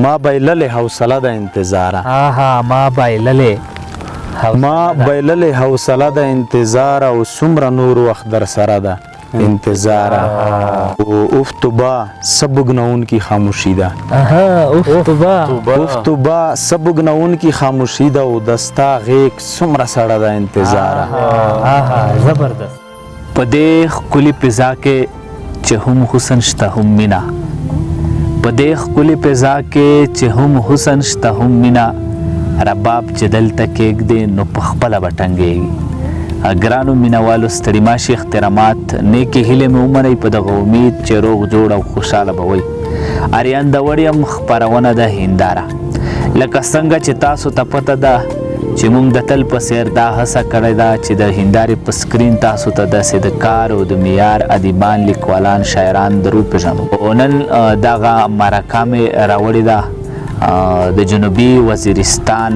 ما بایللې حوصله د انتظاره ما بایللې حوصله د انتظار او څومره نور وخت در سره ده انتظار اوف توبه سبګنون کی خاموشی ده اوف توبه سبګنون کی خاموشی ده او دستا غیک څومره سړه ده انتظار زبردست په دې ښکلي فضا کې چې هم حسن شته هم مینا په دې ښکلي فضا کې چې هم حسن شته هم مینا رباب چې دلته کېږدي نو په خپله به ټنګېږي ګرانو مینهوالو ستړي ماشي احترامات نیکې هیلې مې ومنئ په دغه امید چې روغ جوړ او خوشحاله به وئ اریان د وړیم خپرونه ده هنداره لکه څنګه چې تاسو ته پته ده چې موږ د تل په څېر دا هڅه کړې ده چې د هندارې په سکرین تاسو ته داسې د کار او د معیار ادیبان لیکوالان شاعران درو پېژنو نن دغه مرکه مې راوړې ده د جنوبي وزیرستان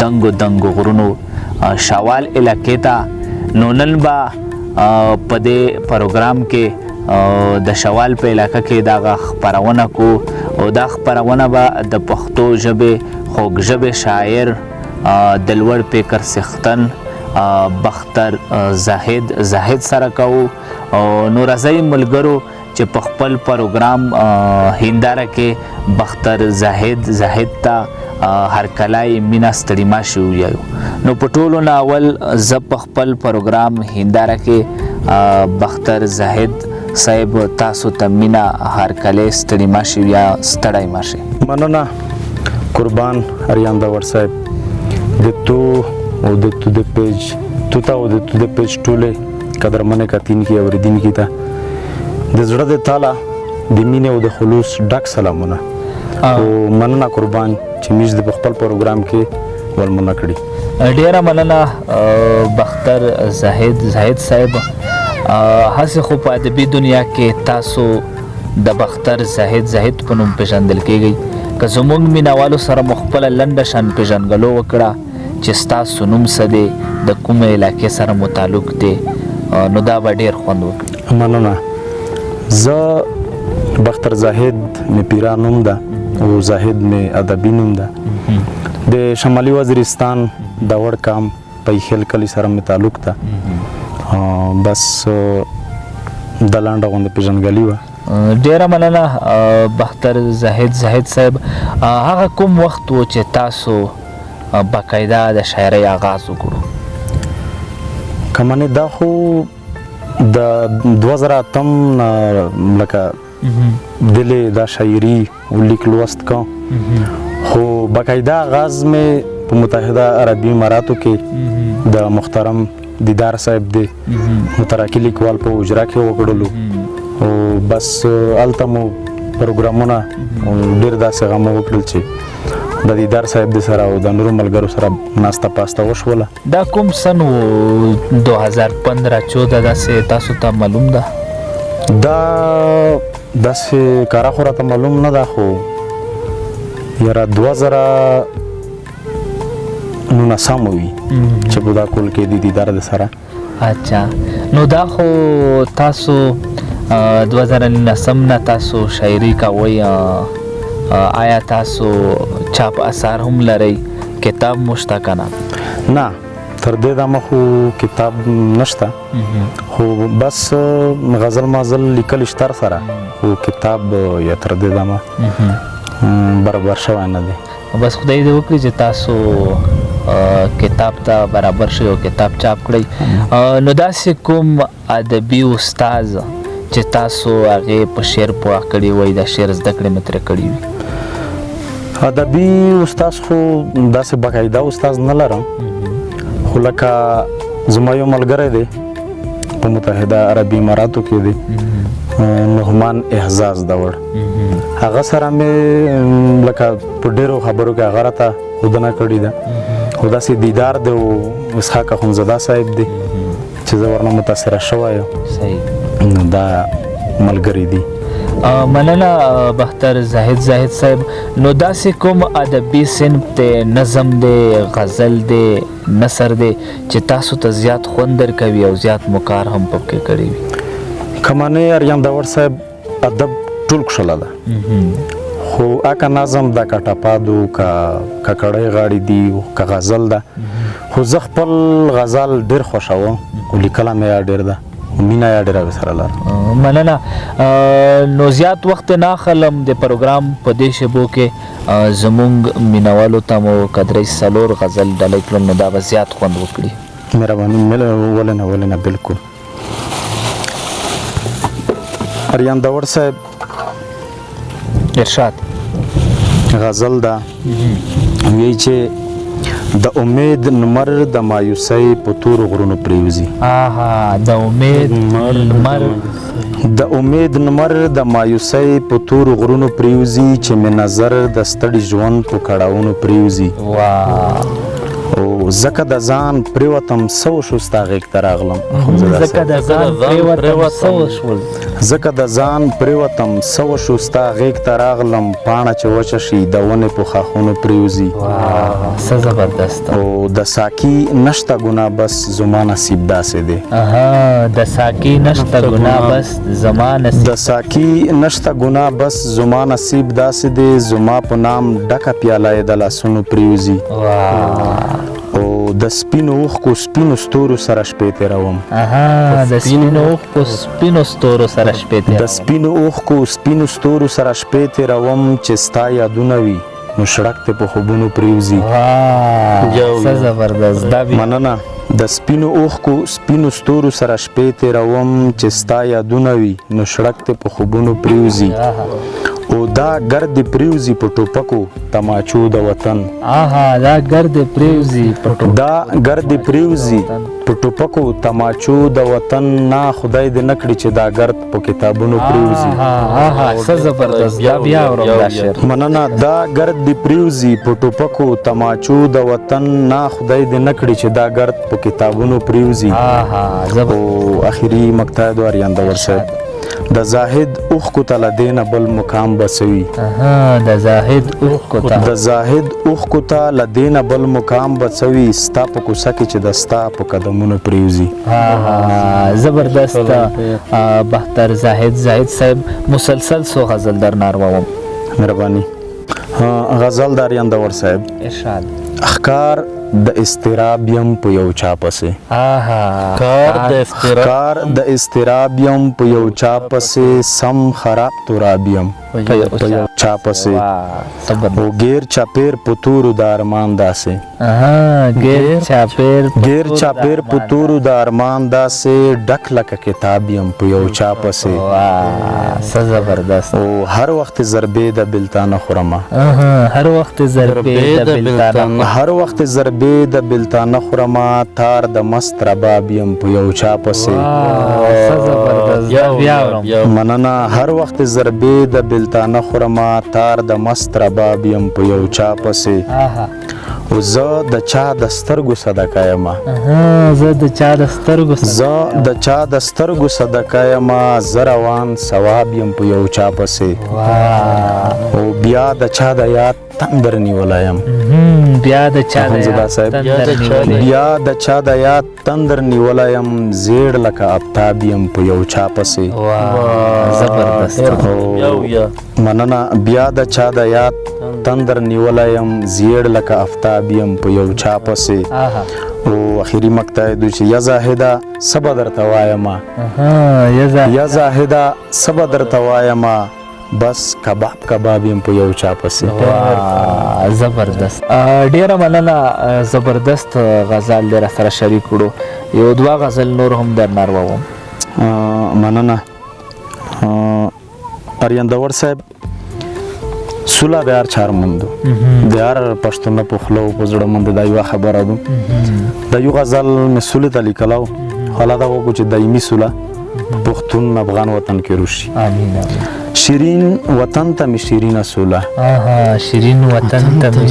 دنګو غرونو شوال علاقې ته نو نن به په دې پروګرام کې د شوال په علاقه کې دغه خپرونه کو او دا خپرونه به د پښتو ژبې خوږ ژبې شاعر دلور پیکر سختن بختر زاهد سره کوو نو راځئ ملګرو چې په خپل پروګرام هنداره کې بختر زاهد ته هرکلی مینا ستړي ماشي ووایو نو په ټولو نه اول زه په خپل پروګرام هنداره کې بختر زاهد صاحب تاسو ته مینا هرکلی ستړي ماشي یا ستړی ماشي مننه قربان اریان داور صاحب د تو او د تو د پیج ټولې قدرمنې کتونکي اورېدونکي ته د زړه د تاله د مینې او د خلوص ډک سلامونه او مننه قربان چې موږ د خپل پروګرام کې ولمنه کړي ډیره مننه بختر زاهد صاحب هسې خو په ادبي دنیا کې تاسو د بختر زاهد په نوم پیژندل کیږئ که زموږ مینهوالو سره مو خپله لنډه شان پیژنګلو وکړه چې ستاسو نوم څه دی د کومې علاقې سره مو تعلق دی نو دا به ډیر خوند وکړي مننه زه بختر زاهد مې پیرا نوم ده او زاهد مې ادبي نوم ده د شمالي وزیرستان د وړ کام پیخل کلی سره مې تعلق ده بس د لنډه غونډه پیژنګلي وه ډیره مننه بختر زاهد صاحب هغه کوم وخت و چې تاسو باقاعده د شاعرۍ آغاز وکړو که منې دا خو د 2008 لکه دلې دا شاعري لیک لوست کوم خو باقاعده آغاز مې په متحده عربي اماراتو کې د محترم دیدار صاحب دی متراکي لیکوال په اجرا کې وکړلو او بس هلته مو پروګرامونه ډېر داسې هغه مو وکړل چې د دیدار صاحب د سره او د نورو ملګرو سره ناسته پاسته وشوله دا کوم سن و 2015-14 داسې تاسو ته معلوم ده دا داسې کاره خو راته معلوم نه ده خو یاره 2019 وي چې په دا کول کې د دیدار د سره اچھا نو دا خو تاسو 2019 نه تاسو شاعري کوئ آیا تاسو چاپ اثار هم لرئ کتاب مشته کنه نه تر دې دمه خو کتاب نشته خو بس غزل مازل لیکل شتر سره خو کتاب یا تر دې دمه برابر شوی نه دی بس خدای دې وکړي چې تاسو کتاب ته برابر شي او کتاب چاپ کړئ نو داسې کوم ادبي استاد چې تاسو هغې په شعر پوه کړي وای د شعر زده کړې مې ترې کړي وي ادبي استاد خو داسې باقاعده استاد نه لرم خو لکه زما یو ملګری دی په متحده عربي اماراتو کې دی نعمان احزاز دور هغه سره مې لکه په ډېرو خبرو کې هغه راته ښودنه کړې ده خو داسې دیدار دی او اسحاق اخندزاده صاحب دی چې زه ورنه متاثره شوی یم دا ملګری دی مننه بختر زاهد صاحب نو داسې کوم ادبي صنف دی نظم دی غزل دی نثر دی چې تاسو ته زیات خوند درکوي او زیات مو کار هم پکې کړی وي که منې اریم داور صاحب ادب ټول کښله ده خو اکه نظم د کټپادو که ککړی غاړې دي که غزل ده خو زه خپل غزل ډېر خوښوم خو لیکله مې یا ډېر ده مینه یا ډېره سره لرم مننه نو زیات وخت نه اخلم د پروګرام په دې شیبو کې زمونږ مینوالو ته مو کدرې څلور غزل ډالۍ کړم نو دا به زیات خوند وکړي مهرباني ولې نه بالکل اریان داور صاحب ارشاد غزل ده وی چې د امید نمر د مایوسۍ په تورو غرونو پریوزي د امید نمر د مایوسۍ په تورو غرونو پریوزي چې مې نظر د ستړي ژوند په کړاوونو پریوزي او زکه د ځان پریوتم سو شو ستا غیږ ته راغلم زکه د ځان پریوتم سو شو ستا غیږ ته راغلم پاڼه چې وچه شي د ونې په ښاخونو پریوزي څه زبردست او د ساقي نشته ګناه بس زما نصیب داسې دی د ساقي نشته ګناه بس زما نصیب داسې دی زما په نام ډکه پیاله یې د لاسونو پریوزي او د سپینو اوښکو سپینو ستورو سره شپې تېروم د سپینو اوښکو سپینو ستورو سره شپې تېروم چې ستا یادونه وي نو شړک ته په خوبونو پریوزي مننه د سپینو اوښکو سپینو ستورو سره شپې تېروم چې ستا یادونه وي نو شړک ته په خوبونو پریوزي او دا ګرد پریوزي په ټوپکو تماچو د وطن دا ګرد پریوزي په ټوپکو تماچو د وطن نه خدای دې نکړي چې دا ګرد په کتابونو پریوزي څه زبردست بیا اورم دا شعر مننه دا ګرد پریوزي په ټوپکو تماچو د وطن نه خدای دې نکړي چې دا ګرد په کتابونو پریوزي او اخري مقطع د اریان داور صاحب د زاهد اوښکو ته له دې نه بل مقام بڅوي د زاهد اوښکو ته له دې نه بل مقام بڅوي ستا په کوڅه کې چې د ستا په قدمونو پریوزي زبردست بختر زاهد صاحب مسلسل سو غزل در نارواوم مهرباني غزل د اریان داور صاحب ارشاد اخکار د استراب یم په یو چا پسې کار د استراب یم په یو چا پسې سم خراب تراب یم په یو چا پسې او غیر چاپیر په تورو د ارمان داسې غیر چاپیر په تورو د ارمان داسې ډک لکه کتاب یم په یو چا پسې او هر وخت ضربې د بلتانه خورمه هر وخت ضربې د بلتانه خورمه تار د مست رباب یم په یو چا پسې مننه هر وخت ضربې د بلتانه خورمه تار د مست رباب یم په یو چا پسې او زه د چا د سترګو صدقه یم زه روان ثواب یم په یو چا پسې او بیا د چا د یاد تندر نیولی یم زیړ لکه آفتاب یم په یو چا پسې مننه بیا د چا د یاد تندر نیولی یم زیړ لکه آفتاب یم په یو چا پسې او اخري مقطع دوی چې یا زاهده سبا درته وایمه بس کباب یم په یو چا پسې زبردست ډیره مننه زبردست غزل در سره شریک کړو یو دوا غزل نور هم در نارواوم مننه اریان داور صاحب سولا د هر چار مندو د هر پښتون په خلو په زړه مند دا یو خبره ده د یو غزل مسول ته لیکلو خلا دا وګو چې دایمي سولا پښتون افغان وطن کې روشي امين شیرین وطن ته می شیرین سولا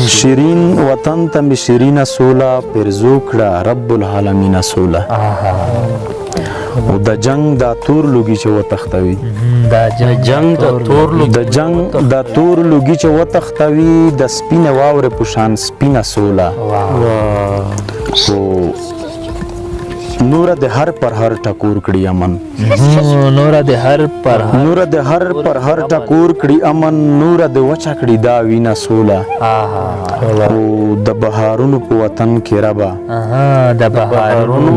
شیرین وطن ته می شیرین سولا پرزو کړه رب العالمین سولا او د جنگ د تور لوګي چې وتختوي د جنگ د تور لوګي چې وتختوي د سپینه واوره پوشان سپینه سولا او نور د هر پر هر ټکور کړي امن نور د هر پر هر نور د هر پر هر ټکور کړي امن نور د وچا کړي دا وینا سولا او د بهارونو په وطن کې ربا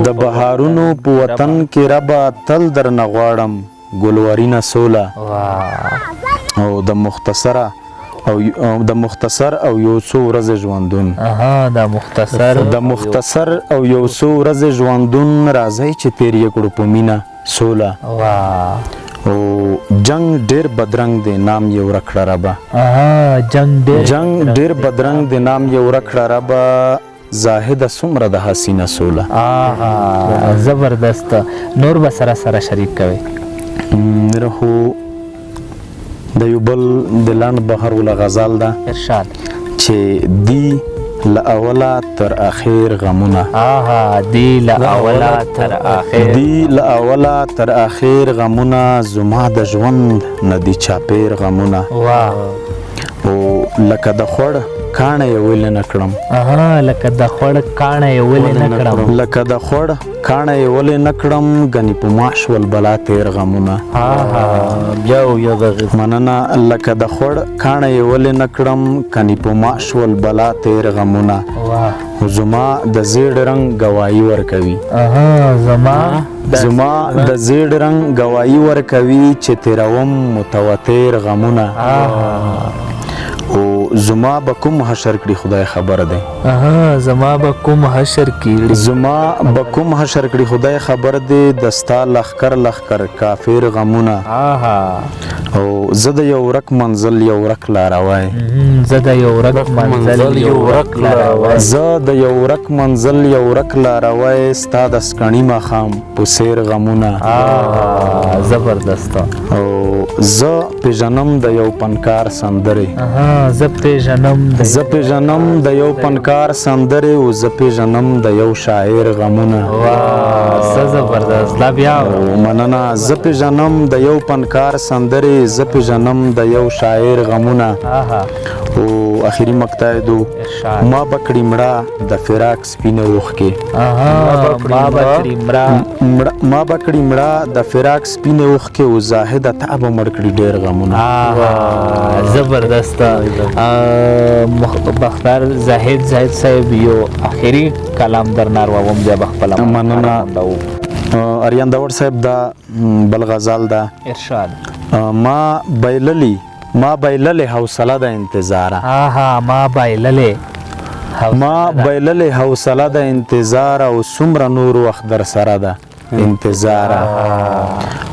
د بهارونو په وطن کې ربا تل در نغواړم ګلورینا سولا او د مختصر او یو څو ورځې ژوندون د مختصر او یو څو ورځې ژوندون راځي چې تیر یې کړو په مینا سولا او جنگ ډیر بدرنګ دی نام یې ورکړه ربا جنگ ډیر بدرنګ دی نام یې ورکړه ربا زاهد سمره د حسینه سولا زبردست نور به سره سره شریک کوي رهو د یو بل د لاند بهر ولا غزال ده ارشاد چې دی ل اوله تر اخر غمونه دی ل اوله تر اخر دی ل اوله تر اخر غمونه زما د ژوند ندی چاپیر غمونه او لکه د خور کانه یې ول نه کړم لکه د خور کانه یې ول نه کړم لکه د خور کانه یې ول نه کړم غنی په ماش ول بلا تیر غمونه بیا مننه لکه د خور کانه یې ول نه کړم کني په ماش ول بلا تیر غمونه زما د زیړ رنگ گواہی ورکوي زما د زیړ رنگ گواہی ورکوي چې تیروم متواتر غمونه او زما به کوم حشر کړي خدای خبر دی زما به کوم حشر کړي زما به کوم حشر کړي خدای خبر دی دستا لخر کافر غمونه او زه د یو رک منزل یو رک لاروای زه د یو رک منزل یو رک لاروای زه د یو رک منزل یو رک لاروای ستا د سکڼی ماخام په سیر غمونه زبردست او زه پیژنم د یو پنکار سندره زه پیژنم د یو پنکار سندره او زه پیژنم د یو شاعر غمونه څه زبردست دا بیا مننه زه پیژنم د یو پنکار سندره زه پیژنم د یو شاعر غمونه او اخیری مقطع دو ما بکړی مړه د فراق سپینه وخکې ما بکړی مړه د فراق سپینه وخکې او زاهد تعب مړکړي ډیر غمونه زبردست بختار زاهد صاحب یو اخیری کلام در ناروم بیا بخپل مننه اریان داور صاحب دا بل غزال دا ارشاد ما بایللی حوصله د انتظار ما بایللی حوصله د انتظار او څومره نور وخت در سره ده انتظار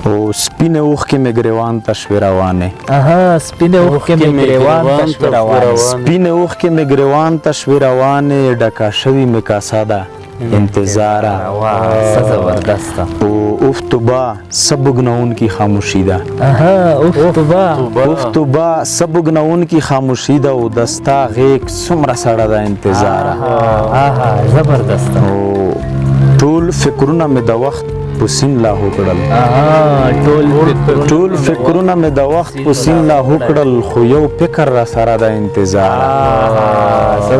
او سپینه اوخ کې مې ګریوان تشویروانه سپینه اوخ کې مې ګریوان تشویروانه ډکا شوی مې کاساده انتظار زبردست او افتبا سبگناون کی خاموشی ده افتبا سبگناون کی خاموشی ده او دستا غیق سمره سړه ده انتظار زبردست ټول فکرونه مې د وخت پسین لا هوکړل ټول فکرونه مې د وخت پسین لا هوکړل خو یو فکر را سره د انتظار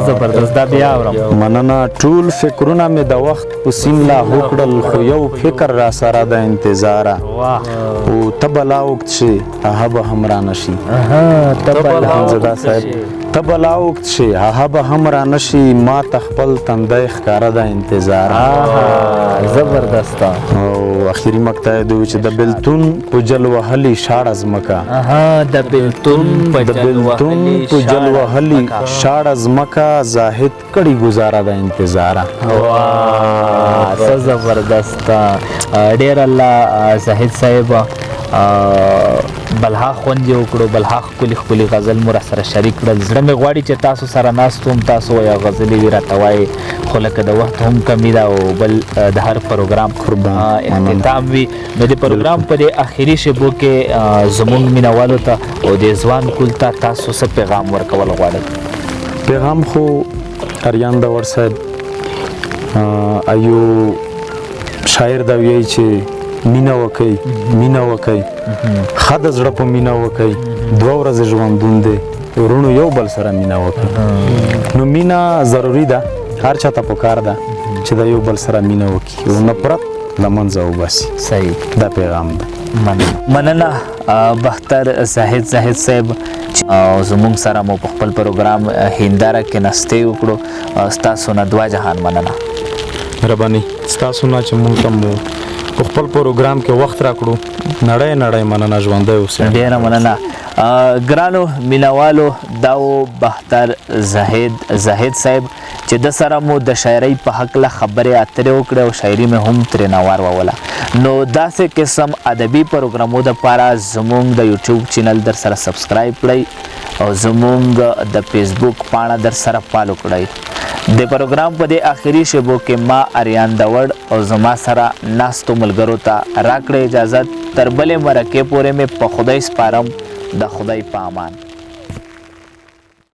زبردست دا بیا اورم مننه ټول فکرونه مې د وخت پسین لا هوکړل خو یو فکر را سره د انتظار او تبلا وخت شي هغه به هم را نشي زدا صاحب تبلا وخت شي هغه به هم را نشي ما تخپل تندای ښکارا د انتظار زبردست او اخیری مقطع دی چې د بلتون په جل وهلی شاړ ازمکا د بلتون په جل وهلی شاړ ازمکا زاهد کړي گزاره د انتظار څه زبردست ډیر الله زاهد صاحب بلها خوند وکړو بلها خپل غزل مو سره شریک کړل زړه مې غواړي چې تاسو سره ناستوم تاسو یا غزلې وی راته وایي خو لکه د وخت هم کمی ده او بل د هر پروګرام اختتام وي نو د پروګرام په د اخیری شبو کې زمونږ مینوالو ته او د ځوان کول ته تاسو څه پیغام ورکول غواړئ پیغام خو اریان داور صاحب ایو شاعر دا ویي چې مینا وکي خد زړه په مینا وکي دوه ورځې ژوندون دی ورونو یو بل سره مینا وکي نو مینا ضروری ده هر چاته پکار ده چې د یو بل سره مینه وکړي او نفرت له منځه وباسي. صحیح. دا پیغام دی. مننه بختر زاهد صاحب او زموږ سره مو په خپل پروګرام هنداره کې نستې وکړو. ستاسو نه دوا جهان مننه. مهرباني ستاسو نه چې موږ ته مو په خپل پروګرام کې وخت راکړو. نړۍ مننه، ژوندی اوسئ. ډېره مننه. ګرانو مینوالو، دا و بختر زاهد صاحب چې د سره مو د شاعرۍ په هکله خبرې اترې وکړې او شاعري مې هم ترېنه واروله. نو داسې قسم ادبي پروګرامو دپاره زموږ د یوټیوب چینل در سره سبسکرایب کړئ او زموږ د فیسبوک پاڼه در سره فالو کړئ. د پروګرام په دې آخري شیبو کې ما اریان داوړ او زما سره ناستو ملګرو ته راکړئ اجازت. تر بلې مرکې پورې مې په خدای سپارم. د خدای په امان.